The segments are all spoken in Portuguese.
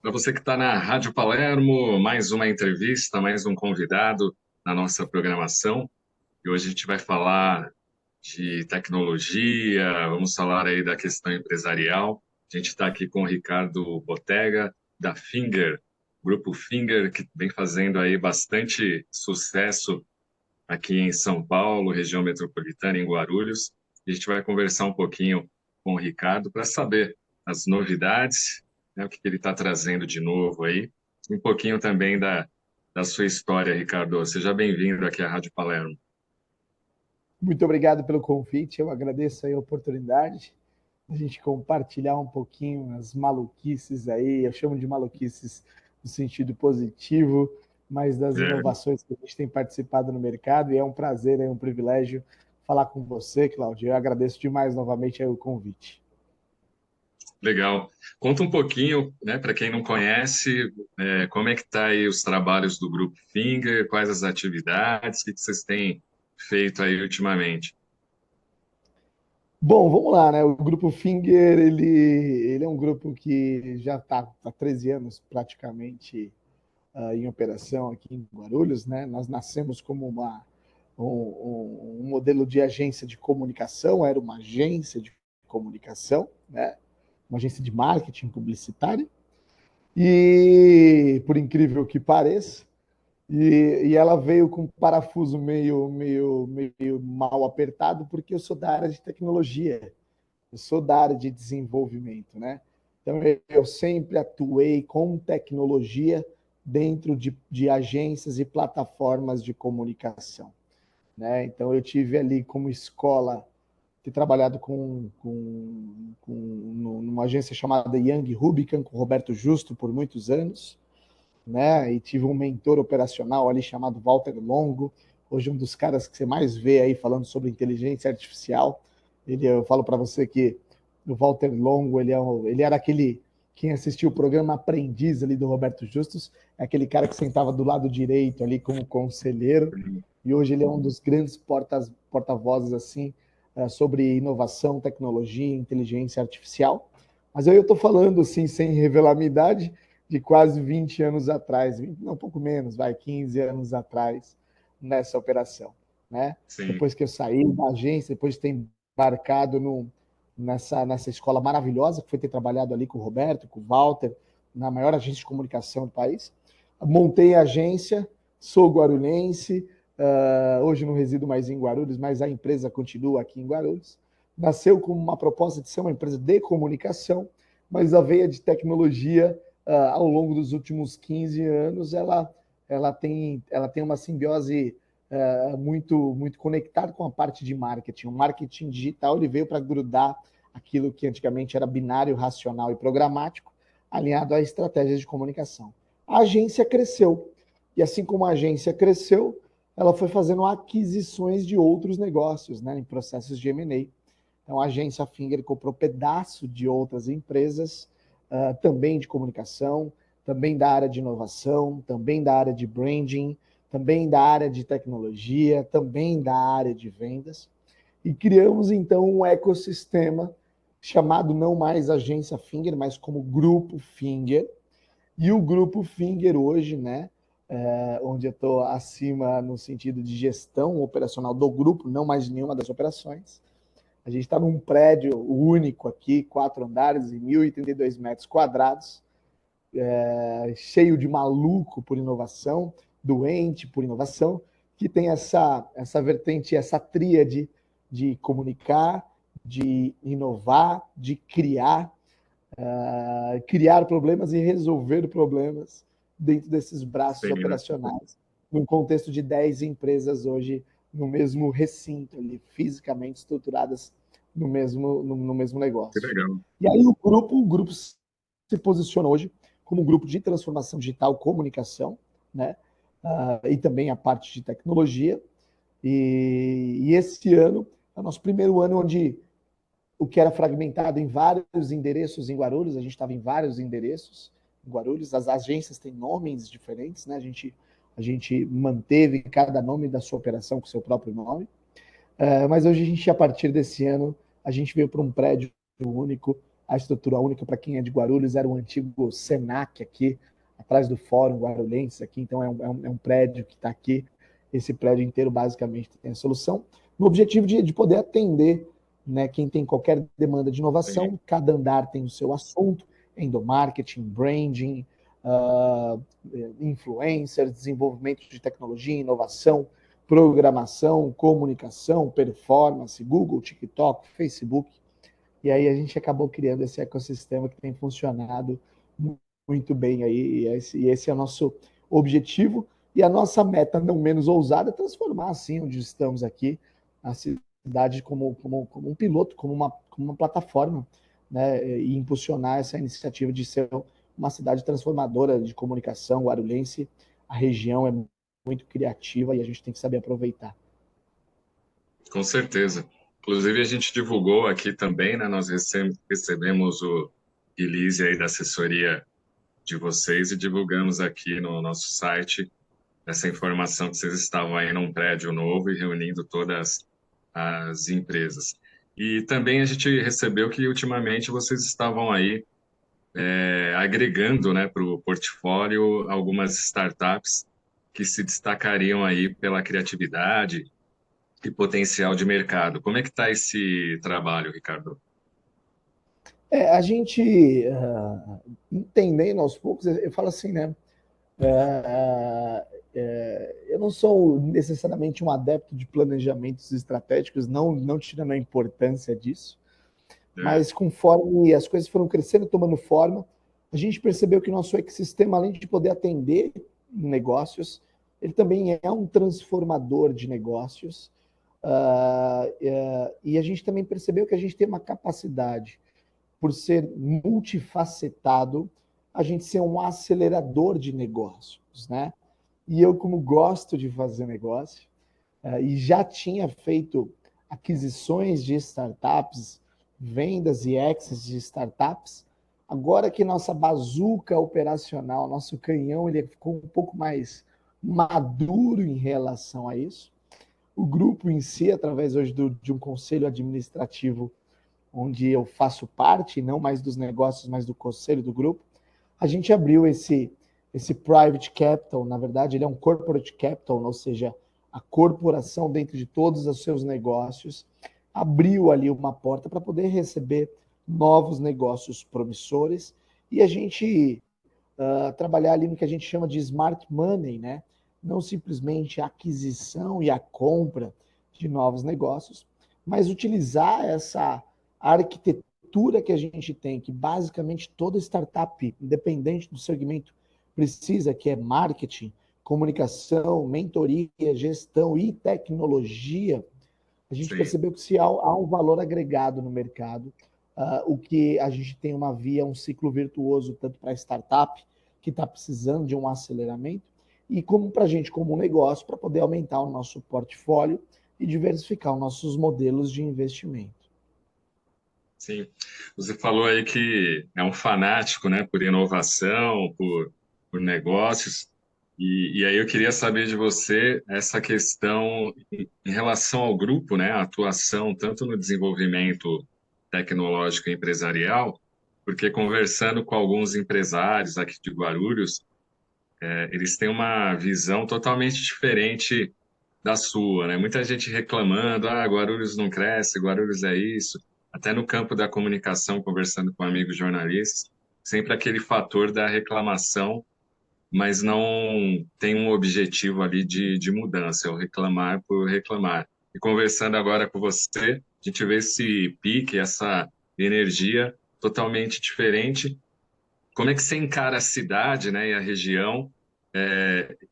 Para você que está na Rádio Palermo, mais uma entrevista, mais um convidado na nossa programação. E hoje a gente vai falar de tecnologia, vamos falar aí da questão empresarial. A gente está aqui com o Ricardo Botega, da Finger, Grupo Finger, que vem fazendo aí bastante sucesso aqui em São Paulo, região metropolitana, em Guarulhos. E a gente vai conversar um pouquinho com o Ricardo para saber as novidades, né, o que ele está trazendo de novo aí, e um pouquinho também da sua história, Ricardo. Seja bem-vindo aqui à Rádio Palermo. Muito obrigado pelo convite, eu agradeço aí a oportunidade de a gente compartilhar um pouquinho as maluquices aí, eu chamo de maluquices no sentido positivo, mas das É, inovações que a gente tem participado no mercado, e é um prazer, é um privilégio falar com você, Cláudio. Eu agradeço demais novamente aí o convite. legal. Conta um pouquinho, né, para quem não conhece, como é que está aí os trabalhos do Grupo Finger, quais as atividades, o que vocês têm feito aí ultimamente? Bom, vamos lá, né? O Grupo Finger, ele é um grupo que já está há 13 anos praticamente em operação aqui em Guarulhos, né? Nós nascemos como um modelo de agência de comunicação, era uma agência de comunicação, né? Uma agência de marketing publicitário, e por incrível que pareça, e ela veio com um parafuso meio mal apertado, porque eu sou da área de tecnologia, eu sou da área de desenvolvimento, né? Então, eu sempre atuei com tecnologia dentro de agências e plataformas de comunicação, né? Então, eu tive ali como escola, ter trabalhado numa agência chamada Young Rubicon, com Roberto Justo, por muitos anos, né? E tive um mentor operacional ali chamado Walter Longo, hoje um dos caras que você mais vê aí falando sobre inteligência artificial. Eu falo para você que o Walter Longo, ele era aquele, quem assistiu o programa Aprendiz ali do Roberto Justus, é aquele cara que sentava do lado direito ali como conselheiro, e hoje ele é um dos grandes porta-vozes assim sobre inovação, tecnologia, inteligência artificial. Mas eu estou falando assim, sem revelar minha idade, de quase 20 anos atrás, não, um pouco menos, vai, 15 anos atrás, nessa operação, né? Sim. Depois que eu saí da agência, depois de ter embarcado nessa escola maravilhosa, que foi ter trabalhado ali com o Roberto, com o Walter, na maior agência de comunicação do país, montei a agência, sou guarulhense, hoje não resido mais em Guarulhos, mas a empresa continua aqui em Guarulhos. Nasceu como uma proposta de ser uma empresa de comunicação, mas a veia de tecnologia ao longo dos últimos 15 anos, ela tem uma simbiose muito conectada com a parte de marketing. O marketing digital ele veio para grudar aquilo que antigamente era binário, racional e programático, alinhado a estratégias de comunicação. A agência cresceu, e assim como a agência cresceu, ela foi fazendo aquisições de outros negócios, né, em processos de M&A. Então, a agência Finger comprou pedaço de outras empresas, também de comunicação, também da área de inovação, também da área de branding, também da área de tecnologia, também da área de vendas. E criamos, então, um ecossistema chamado não mais Agência Finger, mas como Grupo Finger. E o Grupo Finger hoje, né, onde eu estou acima no sentido de gestão operacional do grupo, não mais de nenhuma das operações, a gente está num prédio único aqui, 4 andares e 1.032 metros quadrados, cheio de maluco por inovação, doente por inovação, que tem essa vertente, essa tríade de comunicar, de inovar, de criar problemas e resolver problemas dentro desses braços Sim, né? operacionais, num contexto de 10 empresas hoje no mesmo recinto, ali, fisicamente estruturadas no mesmo Que negócio. legal. E aí o grupo se posiciona hoje como um grupo de transformação digital, comunicação, né? E também a parte de tecnologia. E esse ano é o nosso primeiro ano onde o que era fragmentado em vários endereços em Guarulhos, a gente estava em vários endereços em Guarulhos, as agências têm nomes diferentes, né? A gente manteve cada nome da sua operação com seu próprio nome, mas hoje a partir desse ano, a gente veio para um prédio único a estrutura única. Para quem é de Guarulhos, era o antigo Senac aqui, atrás do Fórum Guarulhense aqui, então é um prédio que está aqui, esse prédio inteiro basicamente tem a solução, no objetivo de poder atender, né, quem tem qualquer demanda de inovação. Cada andar tem o seu assunto, endomarketing, branding, influencers, desenvolvimento de tecnologia, inovação, programação, comunicação, performance, Google, TikTok, Facebook. E aí a gente acabou criando esse ecossistema que tem funcionado muito bem aí, e esse é o nosso objetivo. E a nossa meta, não menos ousada, é transformar, assim, onde estamos aqui, a cidade como um piloto, como uma plataforma, né, e impulsionar essa iniciativa de ser uma cidade transformadora de comunicação guarulhense. A região é muito criativa e a gente tem que saber aproveitar. Com certeza. Inclusive, a gente divulgou aqui também, né? Nós recebemos o release aí da assessoria de vocês e divulgamos aqui no nosso site essa informação que vocês estavam aí num prédio novo e reunindo todas as empresas. E também a gente recebeu que ultimamente vocês estavam aí agregando, né, para o portfólio algumas startups que se destacariam aí pela criatividade e potencial de mercado. Como é que está esse trabalho, Ricardo? A gente, entendendo aos poucos, eu falo assim, né? Eu não sou necessariamente um adepto de planejamentos estratégicos, não tirando a importância disso, É, mas conforme as coisas foram crescendo, tomando forma, a gente percebeu que o nosso ecossistema, além de poder atender negócios, ele também é um transformador de negócios. E a gente também percebeu que a gente tem uma capacidade, por ser multifacetado, a gente ser um acelerador de negócios, né? E eu, como gosto de fazer negócio, e já tinha feito aquisições de startups, vendas e exits de startups, agora que nossa bazuca operacional, nosso canhão, ele ficou um pouco mais maduro em relação a isso. O grupo em si, através hoje de um conselho administrativo, onde eu faço parte, não mais dos negócios, mas do conselho do grupo, a gente abriu esse private capital. Na verdade, ele é um corporate capital, ou seja, a corporação, dentro de todos os seus negócios, abriu ali uma porta para poder receber novos negócios promissores e a gente trabalhar ali no que a gente chama de smart money, né? Não simplesmente a aquisição e a compra de novos negócios, mas utilizar essa arquitetura que a gente tem, que basicamente toda startup, independente do segmento, precisa, que é marketing, comunicação, mentoria, gestão e tecnologia. A gente sim. percebeu que se há um valor agregado no mercado, o que a gente tem uma via, um ciclo virtuoso, tanto para a startup, que está precisando de um aceleramento, e como para a gente, como um negócio, para poder aumentar o nosso portfólio e diversificar os nossos modelos de investimento. Sim. Você falou aí que é um fanático, né, por inovação, por negócios. E aí eu queria saber de você essa questão em relação ao grupo, né, a atuação tanto no desenvolvimento tecnológico e empresarial, porque conversando com alguns empresários aqui de Guarulhos, eles têm uma visão totalmente diferente da sua, né? Muita gente reclamando, Guarulhos não cresce, Guarulhos é isso. Até no campo da comunicação, conversando com amigos jornalistas, sempre aquele fator da reclamação, mas não tem um objetivo ali de mudança, é o reclamar por reclamar. E conversando agora com você, a gente vê esse pique, essa energia totalmente diferente. Como é que você encara a cidade, né, e a região,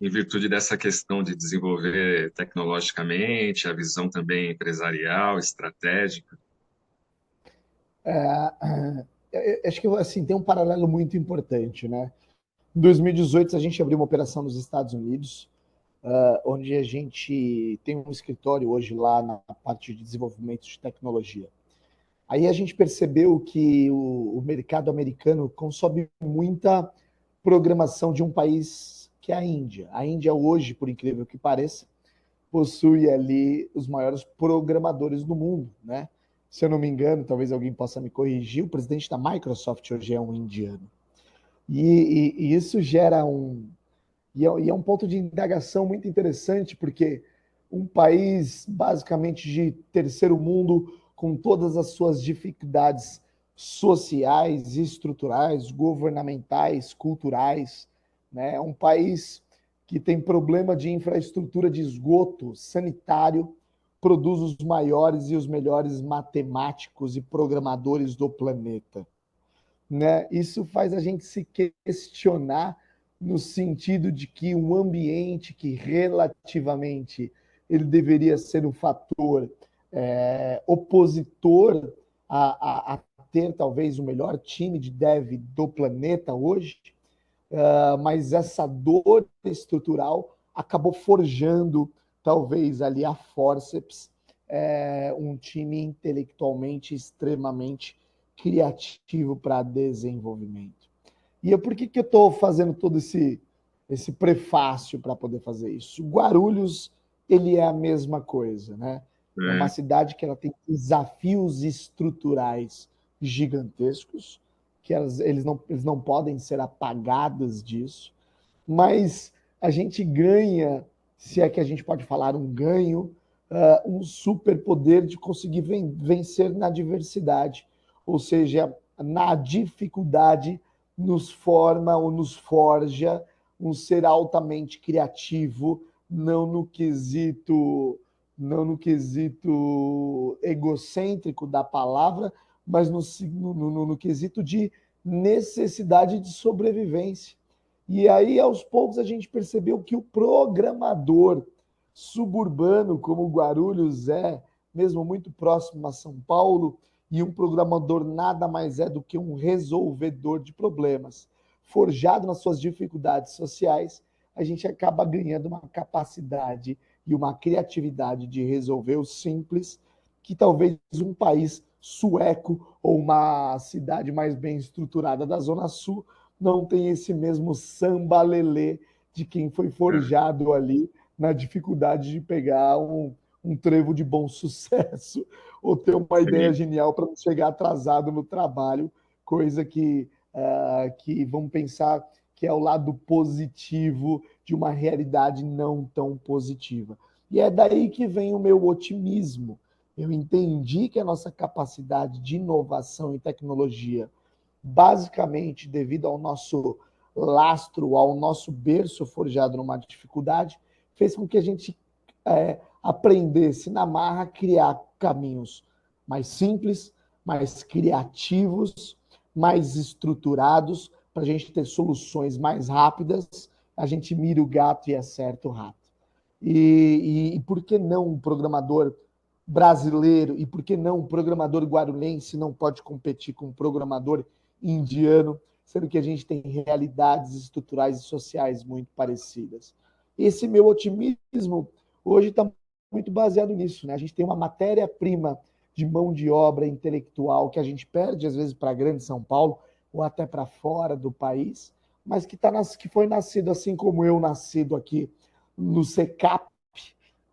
em virtude dessa questão de desenvolver tecnologicamente, a visão também empresarial, estratégica? Acho que assim, tem um paralelo muito importante, né? Em 2018, a gente abriu uma operação nos Estados Unidos, onde a gente tem um escritório hoje lá na parte de desenvolvimento de tecnologia. Aí a gente percebeu que o mercado americano consome muita programação de um país que é a Índia. A Índia hoje, por incrível que pareça, possui ali os maiores programadores do mundo, né? Se eu não me engano, talvez alguém possa me corrigir, o presidente da Microsoft hoje é um indiano. E isso gera e é um ponto de indagação muito interessante, porque um país basicamente de terceiro mundo, com todas as suas dificuldades sociais, estruturais, governamentais, culturais, né? É um país que tem problema de infraestrutura de esgoto sanitário, produz os maiores e os melhores matemáticos e programadores do planeta, né? Isso faz a gente se questionar no sentido de que um ambiente que relativamente ele deveria ser um fator opositor a ter talvez o melhor time de dev do planeta hoje, mas essa dor estrutural acabou forjando talvez ali a forceps um time intelectualmente extremamente criativo para desenvolvimento. E por que eu estou fazendo todo esse prefácio para poder fazer isso? Guarulhos, ele é a mesma coisa, né? É uma É, cidade que ela tem desafios estruturais gigantescos, que eles não podem ser apagados disso, mas a gente ganha, se é que a gente pode falar um ganho, um superpoder de conseguir vencer na diversidade, ou seja, na dificuldade nos forma ou nos forja um ser altamente criativo, não no quesito não no quesito egocêntrico da palavra, mas no quesito de necessidade de sobrevivência. E aí, aos poucos, a gente percebeu que o programador suburbano, como Guarulhos é, mesmo muito próximo a São Paulo, e um programador nada mais é do que um resolvedor de problemas. Forjado nas suas dificuldades sociais, a gente acaba ganhando uma capacidade e uma criatividade de resolver o simples que talvez um país sueco ou uma cidade mais bem estruturada da Zona Sul não tem esse mesmo samba-lelê de quem foi é, forjado ali na dificuldade de pegar um trevo de bom sucesso ou ter uma ideia sim. genial para não chegar atrasado no trabalho, coisa que vamos pensar que é o lado positivo de uma realidade não tão positiva. E é daí que vem o meu otimismo. Eu entendi que a nossa capacidade de inovação e tecnologia, basicamente devido ao nosso lastro, ao nosso berço forjado numa dificuldade, fez com que a gente aprendesse na marra a criar caminhos mais simples, mais criativos, mais estruturados, para a gente ter soluções mais rápidas. A gente mira o gato e acerta o rato. E por que não um programador brasileiro e por que não um programador guarulhense não pode competir com um programador indiano, sendo que a gente tem realidades estruturais e sociais muito parecidas. Esse meu otimismo hoje está muito baseado nisso, né? A gente tem uma matéria-prima de mão de obra intelectual que a gente perde às vezes para a grande São Paulo ou até para fora do país, mas que foi nascido assim como eu nascido aqui no SECAP,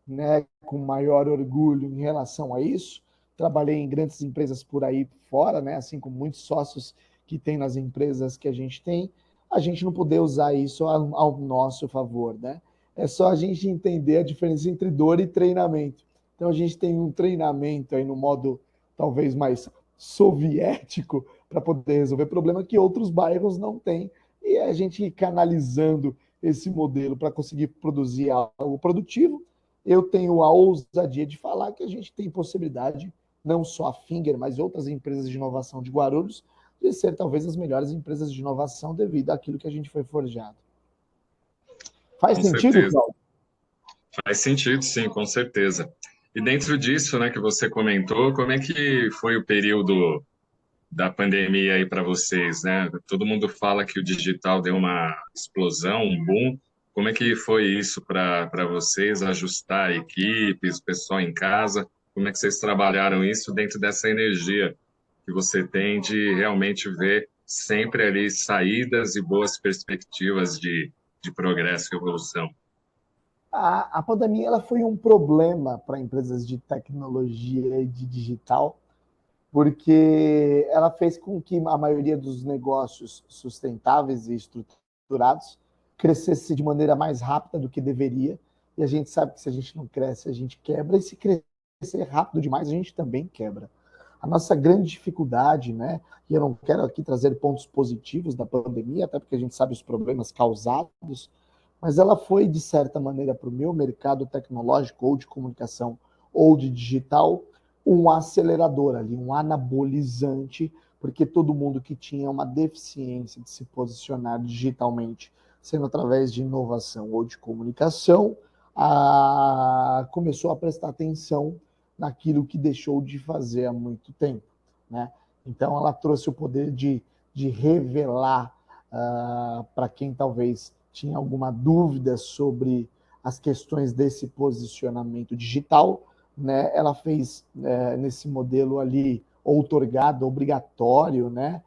né, com maior orgulho em relação a isso. Trabalhei em grandes empresas por aí fora, né, assim como muitos sócios que tem nas empresas que a gente tem, a gente não poder usar isso ao nosso favor, né? É só a gente entender a diferença entre dor e treinamento. Então a gente tem um treinamento aí no modo talvez mais soviético para poder resolver problema que outros bairros não têm. E a gente canalizando esse modelo para conseguir produzir algo produtivo, eu tenho a ousadia de falar que a gente tem possibilidade, não só a Finger, mas outras empresas de inovação de Guarulhos, de ser talvez as melhores empresas de inovação devido àquilo que a gente foi forjado. Faz Com sentido, certeza. Cláudio? Faz sentido, sim, com certeza. E dentro disso, né, que você comentou, como é que foi o período da pandemia aí para vocês, né? Todo mundo fala que o digital deu uma explosão, um boom. Como é que foi isso para vocês, ajustar equipes, pessoal em casa? Como é que vocês trabalharam isso dentro dessa energia que você tem de realmente ver sempre ali saídas e boas perspectivas de progresso e evolução? A pandemia ela foi um problema para empresas de tecnologia e de digital, porque ela fez com que a maioria dos negócios sustentáveis e estruturados crescesse de maneira mais rápida do que deveria, e a gente sabe que se a gente não cresce, a gente quebra, e se crescer rápido demais, a gente também quebra. A nossa grande dificuldade, né, e eu não quero aqui trazer pontos positivos da pandemia, até porque a gente sabe os problemas causados, mas ela foi, de certa maneira, para o meu mercado tecnológico ou de comunicação ou de digital, um acelerador ali, um anabolizante, porque todo mundo que tinha uma deficiência de se posicionar digitalmente, sendo através de inovação ou de comunicação, começou a prestar atenção naquilo que deixou de fazer há muito tempo, né? Então, ela trouxe o poder de revelar para quem talvez tinha alguma dúvida sobre as questões desse posicionamento digital, né? Ela fez nesse modelo ali outorgado, obrigatório, né?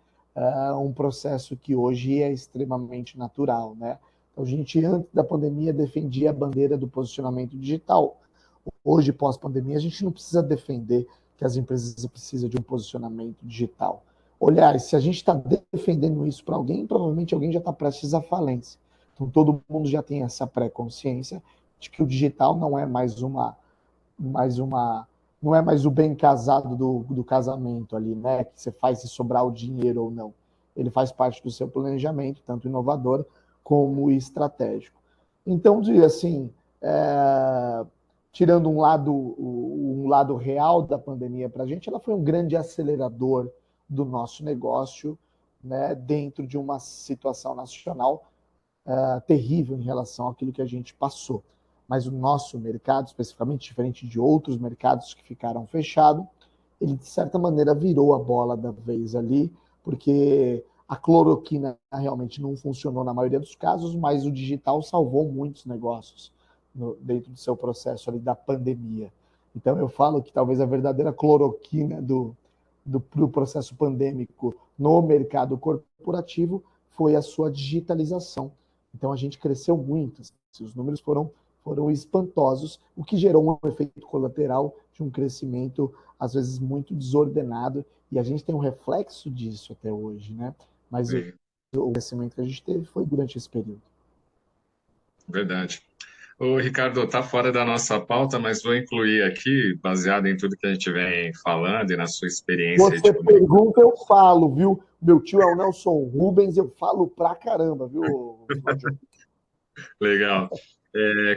Um processo que hoje é extremamente natural, né? Então, a gente, antes da pandemia, defendia a bandeira do posicionamento digital. Hoje, pós-pandemia, a gente não precisa defender que as empresas precisam de um posicionamento digital. Olhar, se a gente está defendendo isso para alguém, provavelmente alguém já está prestes à falência. Então, todo mundo já tem essa pré-consciência de que o digital não é não é mais o bem casado do casamento ali, né? Que você faz se sobrar o dinheiro ou não. Ele faz parte do seu planejamento, tanto inovador como estratégico. Então, assim, tirando um lado real da pandemia para a gente, ela foi um grande acelerador do nosso negócio, né, dentro de uma situação nacional terrível em relação àquilo que a gente passou. Mas o nosso mercado, especificamente, diferente de outros mercados que ficaram fechados, ele, de certa maneira, virou a bola da vez ali, porque a cloroquina realmente não funcionou na maioria dos casos, mas o digital salvou muitos negócios dentro do seu processo ali da pandemia. Então, eu falo que talvez a verdadeira cloroquina do processo pandêmico no mercado corporativo foi a sua digitalização. Então, a gente cresceu muito, os números foram espantosos, o que gerou um efeito colateral de um crescimento, às vezes, muito desordenado, e a gente tem um reflexo disso até hoje, né? Mas o crescimento que a gente teve foi durante esse período. Verdade. Ô, Ricardo, está fora da nossa pauta, mas vou incluir aqui, baseado em tudo que a gente vem falando e na sua experiência de Você comunicação. pergunta, eu falo, viu? Meu tio é o Nelson Rubens, eu falo pra caramba, viu, Claudio? Legal.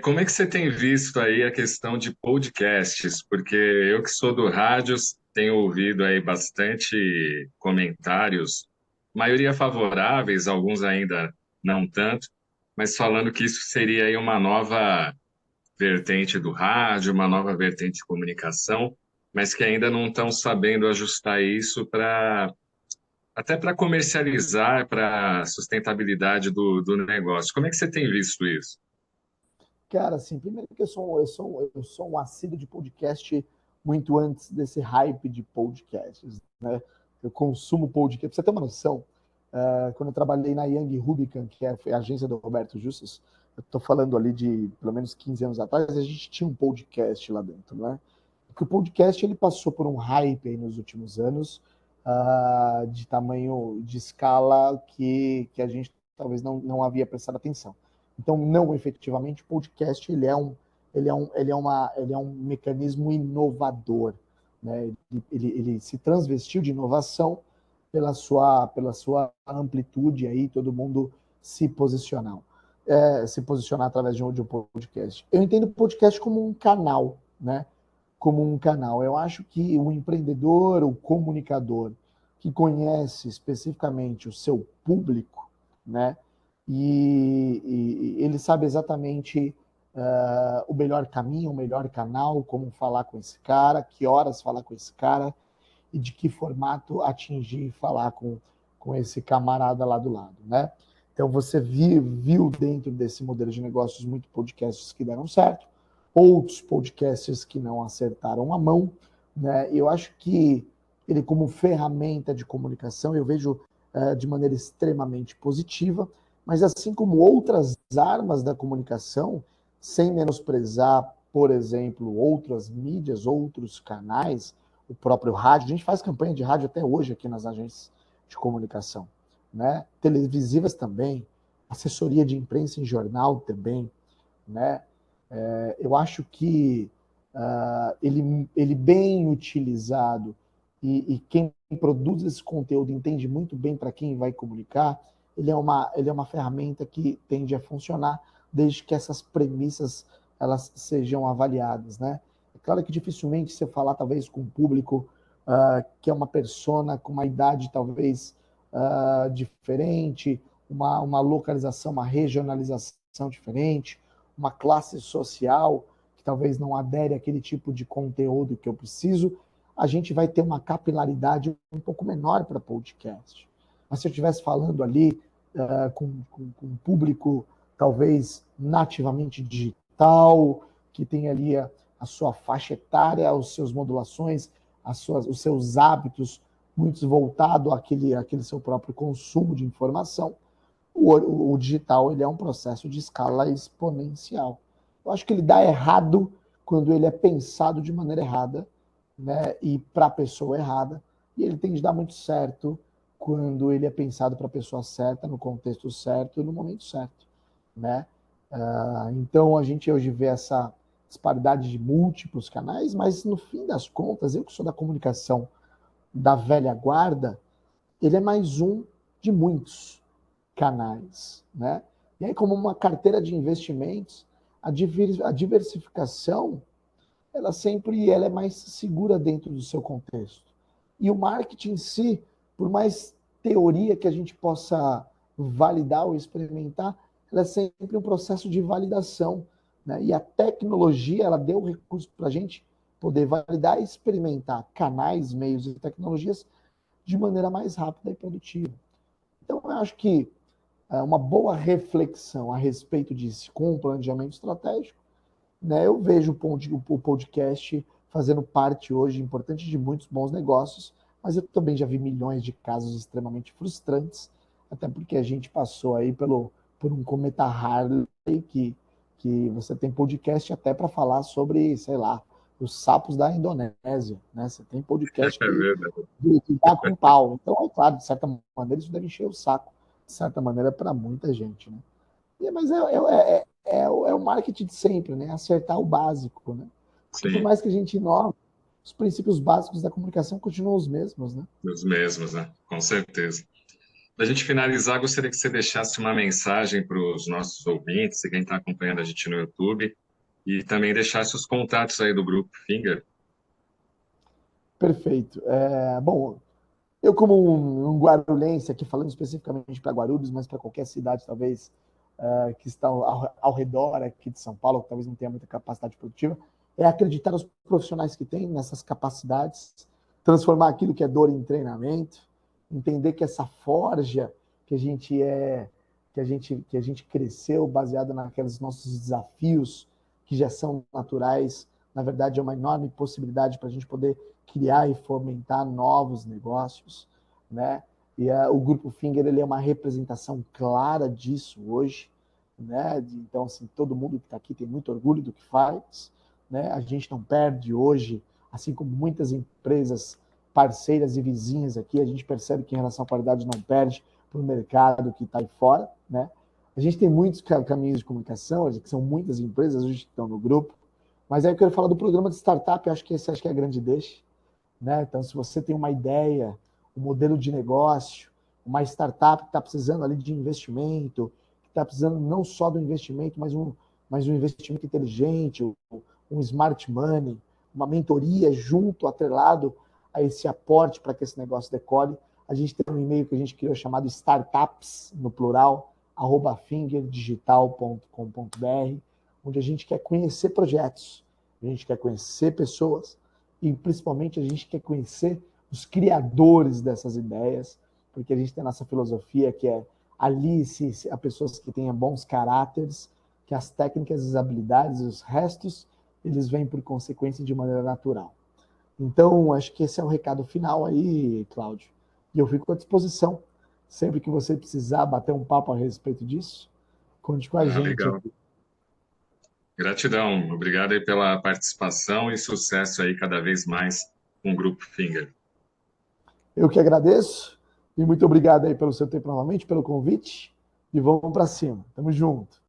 Como é que você tem visto aí a questão de podcasts? Porque eu que sou do rádio tenho ouvido aí bastante comentários, maioria favoráveis, alguns ainda não tanto, mas falando que isso seria aí uma nova vertente do rádio, uma nova vertente de comunicação, mas que ainda não estão sabendo ajustar isso para até para comercializar, para a sustentabilidade do negócio. Como é que você tem visto isso? Cara, assim, primeiro que eu sou um assíduo de podcast muito antes desse hype de podcasts, né? Eu consumo podcast. Pra você ter uma noção, quando eu trabalhei na Young Rubicon, que é a agência do Roberto Justus, eu estou falando ali de pelo menos 15 anos atrás, a gente tinha um podcast lá dentro, né? Porque o podcast ele passou por um hype aí nos últimos anos, de tamanho, de escala que a gente talvez não havia prestado atenção. Então, não efetivamente, o podcast ele é um mecanismo inovador, né? Ele se transvestiu de inovação pela sua amplitude aí, todo mundo se posicionar através de um podcast. Eu entendo o podcast como um canal, né? Como um canal. Eu acho que o empreendedor, o comunicador, que conhece especificamente o seu público, né? E ele sabe exatamente o melhor caminho, o melhor canal, como falar com esse cara, que horas falar com esse cara e de que formato atingir e falar com esse camarada lá do lado, né? Então você viu dentro desse modelo de negócios muito podcasts que deram certo, outros podcasts que não acertaram a mão, né? Eu acho que ele como ferramenta de comunicação eu vejo de maneira extremamente positiva, mas assim como outras armas da comunicação, sem menosprezar, por exemplo, outras mídias, outros canais, o próprio rádio. A gente faz campanha de rádio até hoje aqui nas agências de comunicação, né? Televisivas também, assessoria de imprensa em jornal também, né? Eu acho que ele bem utilizado e quem produz esse conteúdo entende muito bem para quem vai comunicar, ele é uma ferramenta que tende a funcionar desde que essas premissas elas sejam avaliadas, né? É claro que dificilmente você falar talvez com um público que é uma persona com uma idade talvez diferente, uma localização, uma regionalização diferente, uma classe social que talvez não adere àquele tipo de conteúdo que eu preciso, a gente vai ter uma capilaridade um pouco menor para podcast. Mas se eu estivesse falando ali com um público talvez nativamente digital, que tem ali a sua faixa etária, os seus modulações, os seus hábitos, muitos voltados àquele seu próprio consumo de informação, o digital ele é um processo de escala exponencial. Eu acho que ele dá errado quando ele é pensado de maneira errada, né? E para a pessoa errada. E ele tem de dar muito certo quando ele é pensado para a pessoa certa, no contexto certo e no momento certo, né? Então a gente hoje vê essa disparidade de múltiplos canais, mas no fim das contas, eu que sou da comunicação da velha guarda, ele é mais um de muitos canais, né? E aí, como uma carteira de investimentos, a diversificação, ela é mais segura dentro do seu contexto. E o marketing em si, por mais teoria que a gente possa validar ou experimentar, ela é sempre um processo de validação, né? E a tecnologia, ela deu recurso para a gente poder validar e experimentar canais, meios e tecnologias de maneira mais rápida e produtiva. Então, eu acho que uma boa reflexão a respeito disso com o planejamento estratégico, né? Eu vejo o podcast fazendo parte hoje importante de muitos bons negócios, mas eu também já vi milhões de casos extremamente frustrantes, até porque a gente passou aí por um cometa Harley que você tem podcast até para falar sobre, sei lá, os sapos da Indonésia, né? Você tem podcast É verdade. que dá com pau. Então, é claro, de certa maneira, isso deve encher o saco, de certa maneira, para muita gente, né? Mas é o marketing de sempre, né? Acertar o básico, né? Porque por Sim, mais que a gente inove, os princípios básicos da comunicação continuam os mesmos, né? os mesmos, né? Com certeza. Para a gente finalizar, gostaria que você deixasse uma mensagem para os nossos ouvintes e quem está acompanhando a gente no YouTube, e também deixasse os contatos aí do Grupo Finger. Perfeito. Bom, eu como um guarulhense, aqui falando especificamente para Guarulhos, mas para qualquer cidade, talvez, que está ao redor aqui de São Paulo, que talvez não tenha muita capacidade produtiva, é acreditar nos profissionais que têm, nessas capacidades, transformar aquilo que é dor em treinamento, entender que essa forja que a gente que a gente cresceu baseado naqueles nossos desafios que já são naturais, na verdade é uma enorme possibilidade para a gente poder criar e fomentar novos negócios, né? E o Grupo Finger ele é uma representação clara disso hoje, né? Então, assim, todo mundo que está aqui tem muito orgulho do que faz, né? A gente não perde hoje, assim como muitas empresas parceiras e vizinhas aqui, a gente percebe que em relação à qualidade não perde para o mercado que está aí fora, né? A gente tem muitos caminhos de comunicação, que são muitas empresas hoje que estão no grupo, mas aí eu quero falar do programa de startup, eu acho que esse é a grande deixa, né? Então, se você tem uma ideia, um modelo de negócio, uma startup que está precisando ali de investimento, que está precisando não só do investimento, mas um investimento inteligente, um smart money, uma mentoria junto, atrelado a esse aporte para que esse negócio decole, a gente tem um e-mail que a gente criou chamado startups, no plural, @fingerdigital.com.br, onde a gente quer conhecer projetos, a gente quer conhecer pessoas, e principalmente a gente quer conhecer os criadores dessas ideias, porque a gente tem a nossa filosofia que é ali se a pessoas que tenham bons caráteres, que as técnicas, as habilidades, os restos, eles vêm por consequência de maneira natural. Então, acho que esse é o recado final aí, Cláudio. E eu fico à disposição. Sempre que você precisar bater um papo a respeito disso, conte com a Ah, gente legal. aqui. Gratidão. Obrigado aí pela participação e sucesso aí cada vez mais com o Grupo Finger. Eu que agradeço e muito obrigado aí pelo seu tempo novamente, pelo convite, e vamos para cima. Tamo junto.